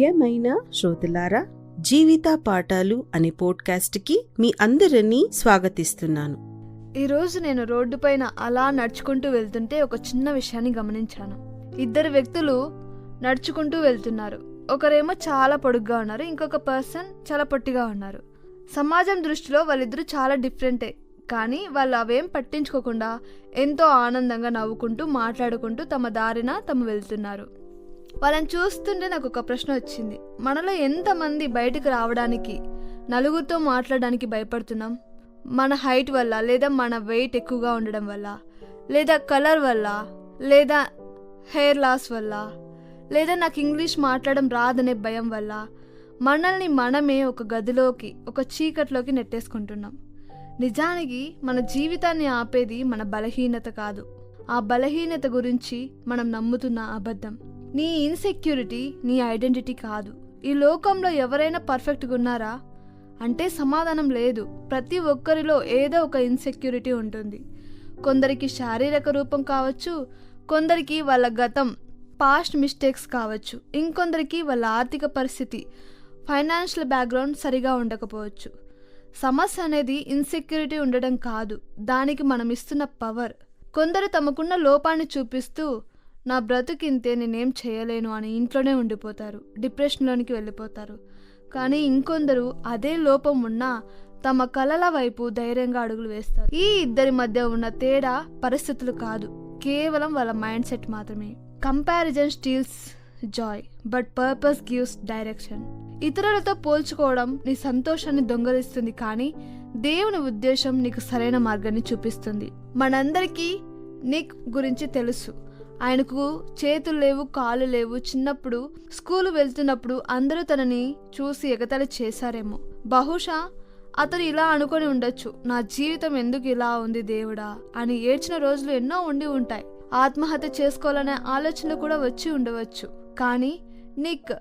ప్రియమైన శ్రోతలారా, జీవిత పాఠాలు అనే పోడ్కాస్ట్కి మీ అందరినీ స్వాగతిస్తున్నాను. ఈరోజు నేను రోడ్డు పైన అలా నడుచుకుంటూ వెళ్తుంటే ఒక చిన్న విషయాన్ని గమనించాను. ఇద్దరు వ్యక్తులు నడుచుకుంటూ వెళ్తున్నారు. ఒకరేమో చాలా పొడుగ్గా ఉన్నారు, ఇంకొక పర్సన్ చాలా పొట్టిగా ఉన్నారు. సమాజం దృష్టిలో వాళ్ళిద్దరూ చాలా డిఫరెంటే, కానీ వాళ్ళు అవేం పట్టించుకోకుండా ఎంతో ఆనందంగా నవ్వుకుంటూ మాట్లాడుకుంటూ తమ దారిన తమ వెళ్తున్నారు. వాళ్ళని చూస్తుంటే నాకు ఒక ప్రశ్న వచ్చింది. మనలో ఎంతమంది బయటకు రావడానికి, నలుగురితో మాట్లాడడానికి భయపడుతున్నాం? మన హైట్ వల్ల, లేదా మన వెయిట్ ఎక్కువగా ఉండడం వల్ల, లేదా కలర్ వల్ల, లేదా హెయిర్ లాస్ వల్ల, లేదా నాకు ఇంగ్లీష్ మాట్లాడడం రాదనే భయం వల్ల మనల్ని మనమే ఒక గదిలోకి, ఒక చీకట్లోకి నెట్టేసుకుంటున్నాం. నిజానికి మన జీవితాన్ని ఆపేది మన బలహీనత కాదు, ఆ బలహీనత గురించి మనం నమ్ముతున్న అబద్ధం. నీ ఇన్సెక్యూరిటీ నీ ఐడెంటిటీ కాదు. ఈ లోకంలో ఎవరైనా పర్ఫెక్ట్గా ఉన్నారా అంటే సమాధానం లేదు. ప్రతి ఒక్కరిలో ఏదో ఒక ఇన్సెక్యూరిటీ ఉంటుంది. కొందరికి శారీరక రూపం కావచ్చు, కొందరికి వాళ్ళ గతం, పాస్ట్ మిస్టేక్స్ కావచ్చు, ఇంకొందరికి వాళ్ళ ఆర్థిక పరిస్థితి, ఫైనాన్షియల్ బ్యాక్గ్రౌండ్ సరిగా ఉండకపోవచ్చు. సమస్య అనేది ఇన్సెక్యూరిటీ ఉండడం కాదు, దానికి మనం ఇస్తున్న పవర్. కొందరు తమకున్న లోపాన్ని చూపిస్తూ నా బ్రతుకింతే, నేనేం చేయలేను అని ఇంట్లోనే ఉండిపోతారు, డిప్రెషన్లోనికి వెళ్ళిపోతారు. కానీ ఇంకొందరు అదే లోపం ఉన్నా తమ కలల వైపు ధైర్యంగా అడుగులు వేస్తారు. ఈ ఇద్దరి మధ్య ఉన్న తేడా పరిస్థితులు కాదు, కేవలం వాళ్ళ మైండ్ సెట్ మాత్రమే. Comparison steals joy, but purpose gives direction. ఇతరులతో పోల్చుకోవడం నీ సంతోషాన్ని దొంగలిస్తుంది, కానీ దేవుని ఉద్దేశం నీకు సరైన మార్గాన్ని చూపిస్తుంది. మనందరికీ నిక్ గురించి తెలుసు. ఆయనకు చేతులు లేవు, కాళ్ళు లేవు. చిన్నప్పుడు స్కూలు వెళ్తున్నప్పుడు అందరూ తనని చూసి ఎగతాళి చేశారేమో. బహుశా అతను ఇలా అనుకొని ఉండొచ్చు, నా జీవితం ఎందుకు ఇలా ఉంది దేవుడా అని ఏడ్చిన రోజులు ఎన్నో ఉండి ఉంటాయి. ఆత్మహత్య చేసుకోవాలనే ఆలోచనలు కూడా వచ్చి ఉండవచ్చు. కానీ నిక్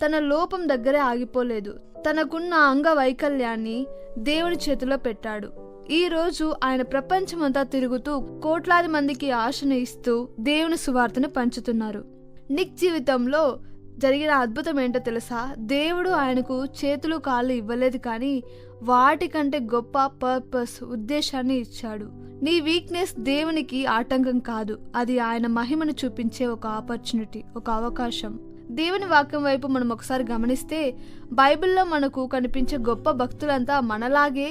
తన లోపం దగ్గరే ఆగిపోలేదు. తనకున్న అంగవైకల్యాన్ని దేవుని చేతిలో పెట్టాడు. ఈ రోజు ఆయన ప్రపంచమంతా తిరుగుతూ కోట్లాది మందికి ఆశను ఇస్తూ దేవుని సువార్తను పంచుతున్నారు. నిక్ జీవితంలో జరిగిన అద్భుతం ఏంటో తెలుసా? దేవుడు ఆయనకు చేతులు కాళ్ళు ఇవ్వలేదు, కానీ వాటికంటే గొప్ప పర్పస్, ఉద్దేశాన్ని ఇచ్చాడు. నీ వీక్నెస్ దేవునికి ఆటంకం కాదు, అది ఆయన మహిమను చూపించే ఒక ఆపర్చునిటీ, ఒక అవకాశం. దేవుని వాక్యం వైపు మనం ఒకసారి గమనిస్తే బైబిల్లో మనకు కనిపించే గొప్ప భక్తులంతా మనలాగే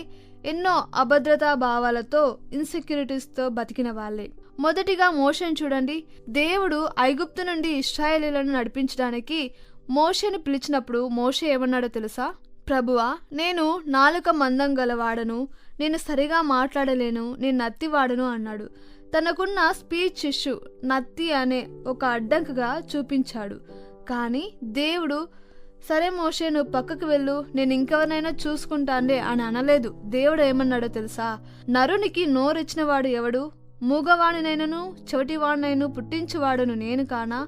ఎన్నో అభద్రతా భావాలతో, ఇన్సెక్యూరిటీస్తో బతికిన వాళ్ళే. మొదటిగా మోషేను చూడండి. దేవుడు ఐగుప్తు నుండి ఇశ్రాయేలీయులను నడిపించడానికి మోషేని పిలిచినప్పుడు మోషే ఏమన్నాడో తెలుసా? ప్రభువా, నేను నాలుక మందం గలవాడను, నేను సరిగా మాట్లాడలేను, నేను నత్తివాడను అన్నాడు. తనకున్న స్పీచ్ ఇష్యూ నత్తి అనే ఒక అడ్డంకిగా చూపించాడు. కానీ దేవుడు, సరే మోషే, నువ్వు పక్కకు వెళ్ళు, నేను ఇంకెవరినైనా చూసుకుంటానులే అని అనలేదు. దేవుడు ఏమన్నాడో తెలుసా? నరునికి నోరిచ్చిన వాడు ఎవడు? మూగవాడినైనను చెవిటివాడినైనా పుట్టించువాడును నేను కానా?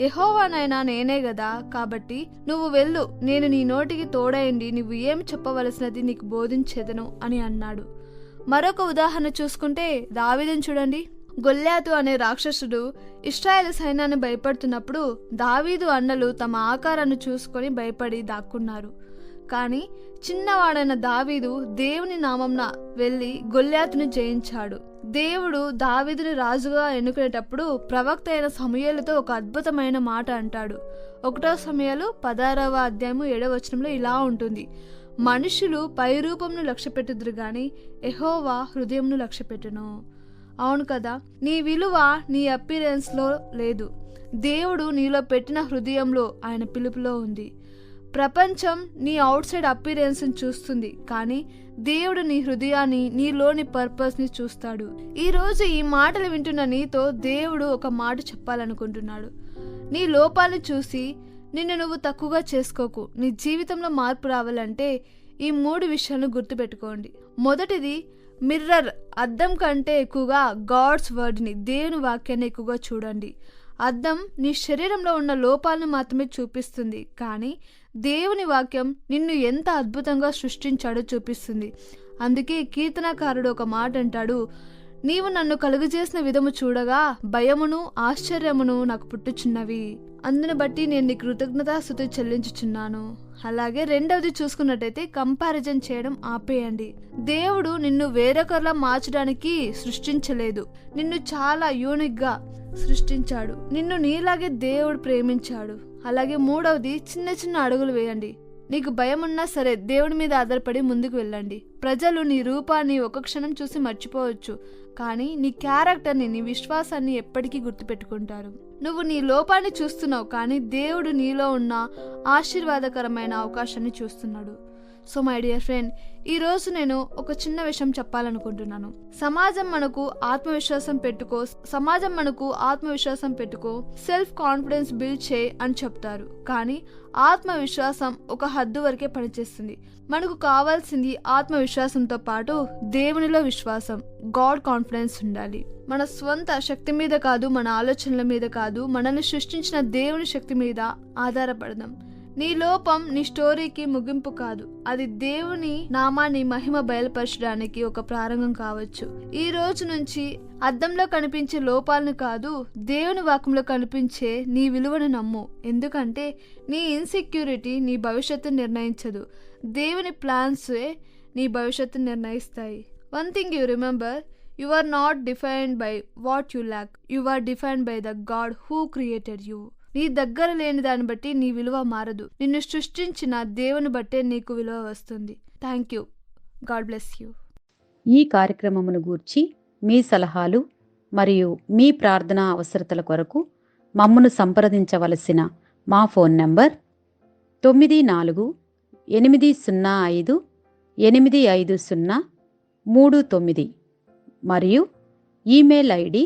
యెహోవానైనా నేనే గదా. కాబట్టి నువ్వు వెళ్ళు, నేను నీ నోటికి తోడైండి నువ్వు ఏం చెప్పవలసినది నీకు బోధించెదను అని అన్నాడు. మరొక ఉదాహరణ చూసుకుంటే దావీదును చూడండి. గొల్యాతు అనే రాక్షసుడు ఇశ్రాయేలు సైన్యాన్ని భయపడుతున్నప్పుడు దావీదు అన్నలు తమ ఆకారాన్ని చూసుకొని భయపడి దాక్కున్నారు. కానీ చిన్నవాడైన దావీదు దేవుని నామంన వెళ్లి గొల్యాతుని జయించాడు. దేవుడు దావీదుని రాజుగా ఎన్నుకునేటప్పుడు ప్రవక్త అయిన సమూయేలుతో ఒక అద్భుతమైన మాట అంటాడు. 1 సమూయేలు 16:7 ఇలా ఉంటుంది: మనుషులు పై రూపంను లక్ష్యపెట్టుదురు గాని యెహోవా హృదయంను లక్ష్యపెట్టును. అవును కదా, నీ విలువ నీ అపీరెన్స్ లో లేదు, దేవుడు నీలో పెట్టిన హృదయంలో, ఆయన పిలుపులో ఉంది. ప్రపంచం నీ అవుట్ సైడ్ అపీరెన్స్ ని చూస్తుంది, కానీ దేవుడు నీ హృదయాన్ని, నీలోని పర్పస్ ని చూస్తాడు. ఈ రోజు ఈ మాటలు వింటున్న నీతో దేవుడు ఒక మాట చెప్పాలనుకుంటున్నాడు. నీ లోపాన్ని చూసి నిన్ను నువ్వు తక్కువగా చేసుకోకు. నీ జీవితంలో మార్పు రావాలంటే ఈ 3 విషయాలను గుర్తుపెట్టుకోండి. మొదటిది, మిర్రర్, అద్దం కంటే ఎక్కువగా గాడ్స్ వర్డ్ని, దేవుని వాక్యాన్ని ఎక్కువగా చూడండి. అద్దం నీ శరీరంలో ఉన్న లోపాలను మాత్రమే చూపిస్తుంది, కానీ దేవుని వాక్యం నిన్ను ఎంత అద్భుతంగా సృష్టించాడో చూపిస్తుంది. అందుకే కీర్తనకారుడు ఒక మాట అంటాడు, నీవు నన్ను కలుగజేసిన విధము చూడగా భయమును ఆశ్చర్యమును నాకు పుట్టుచున్నవి. అందును బట్టి నేను నీ కృతజ్ఞతాస్తుతి చెల్లించుచున్నాను. అలాగే రెండవది చూసుకున్నట్టయితే కంపారిజన్ చేయడం ఆపేయండి. దేవుడు నిన్ను వేరొకరిలా మార్చడానికి సృష్టించలేదు. నిన్ను చాలా యూనిక్ గా సృష్టించాడు. నిన్ను నీలాగే దేవుడు ప్రేమించాడు. అలాగే మూడవది చిన్న చిన్న అడుగులు వేయండి. నీకు భయం ఉన్నా సరే దేవుడి మీద ఆధారపడి ముందుకు వెళ్ళండి. ప్రజలు నీ రూపాన్ని ఒక క్షణం చూసి మర్చిపోవచ్చు, కానీ నీ క్యారెక్టర్ని, నీ విశ్వాసాన్ని ఎప్పటికీ గుర్తుపెట్టుకుంటారు. నువ్వు నీ లోపాన్ని చూస్తున్నావు, కానీ దేవుడు నీలో ఉన్న ఆశీర్వాదకరమైన అవకాశాన్ని చూస్తున్నాడు. సో మై డియర్ ఫ్రెండ్, ఈరోజు నేను ఒక చిన్న విషయం చెప్పాలనుకుంటున్నాను. సమాజం మనకు ఆత్మవిశ్వాసం పెట్టుకో, సెల్ఫ్ కాన్ఫిడెన్స్ బిల్డ్ చేయి అని చెప్తారు. కానీ ఆత్మవిశ్వాసం ఒక హద్దు వరకే పనిచేస్తుంది. మనకు కావాల్సింది ఆత్మవిశ్వాసంతో పాటు దేవునిలో విశ్వాసం, గాడ్ కాన్ఫిడెన్స్ ఉండాలి. మన స్వంత శక్తి మీద కాదు, మన ఆలోచనల మీద కాదు, మనల్ని సృష్టించిన దేవుని శక్తి మీద ఆధారపడదాం. నీ లోపం నీ స్టోరీకి ముగింపు కాదు, అది దేవుని నామాన్ని మహిమ బయలుపరచడానికి ఒక ప్రారంభం కావచ్చు. ఈ రోజు నుంచి అద్దంలో కనిపించే లోపాలను కాదు, దేవుని వాక్యంలో కనిపించే నీ విలువను నమ్ము. ఎందుకంటే నీ ఇన్సెక్యూరిటీ నీ భవిష్యత్తు నిర్ణయించదు, దేవుని ప్లాన్సే నీ భవిష్యత్తు నిర్ణయిస్తాయి. One thing you remember, you are not defined by what you lack, you are defined by the God who created you. నీ దగ్గర లేని దాన్ని బట్టి నీ విలువ మారదు. నిన్ను సృష్టించిన దేవుని బట్టే నీకు విలువ వస్తుంది. Thank you. God bless you. ఈ కార్యక్రమమును గూర్చి మీ సలహాలు మరియు మీ ప్రార్థనా అవసరతల కొరకు మమ్మను సంప్రదించవలసిన మా ఫోన్ నంబర్ 9448508503 మరియు ఈమెయిల్ ఐడి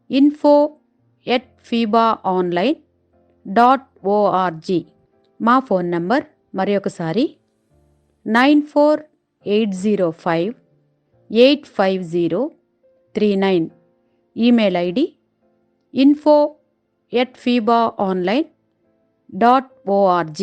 info@fibaonline.org. మా ఫోన్ నంబర్ మరొకసారి 9480585039. Email ID info@fibaonline.org.